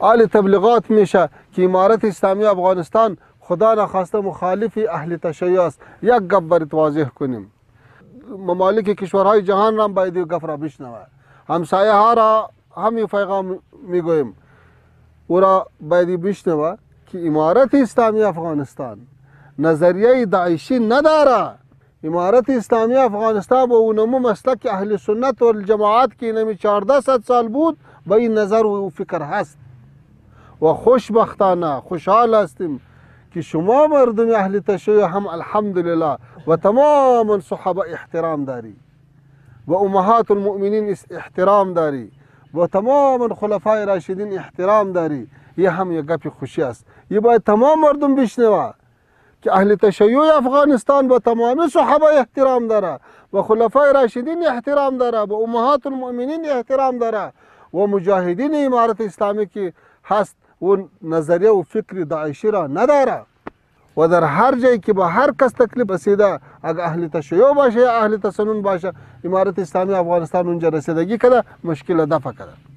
آل تبلیغات میشه که امارت اسلامی افغانستان خدا نخواسته مخالف اهل تشیع است. یک گپ برات واضح کنیم، ممالک کشورهای جهان را باید گپ را بشنوه، همسایه ها را همین پیغام میگویم، او را باید بشنوه که امارت اسلامی افغانستان نظریه داعشی نداره. امارت اسلامی افغانستان با اونمو مسلک اهل سنت و الجماعت که اینمی 1400 سال بود با این نظر و فکر هست و خوشبختانه خوشحال هستیم که شما مردم اهل تشیع هم الحمدلله و تمام صحابه احترام داری و امهات المؤمنین احترام داری و تمام خلفای راشدین احترام داری. یه هم یک گپ خوشی است، یه باید تمام مردم بشنوه که اهل تشیع افغانستان با تمام صحابه احترام داره و خلفای راشدین احترام داره و امهات المؤمنین احترام داره و مجاهدین امارت اسلامی که هست و نظریه و فکر داعشی را نداره و در هر جایی که با هر کس تکلیف رسیده، اگر اهل تشیع باشه یا اهل تسنن باشه، امارت اسلامی افغانستان اونجا رسیدگی کرده، مشکل دفع کرده.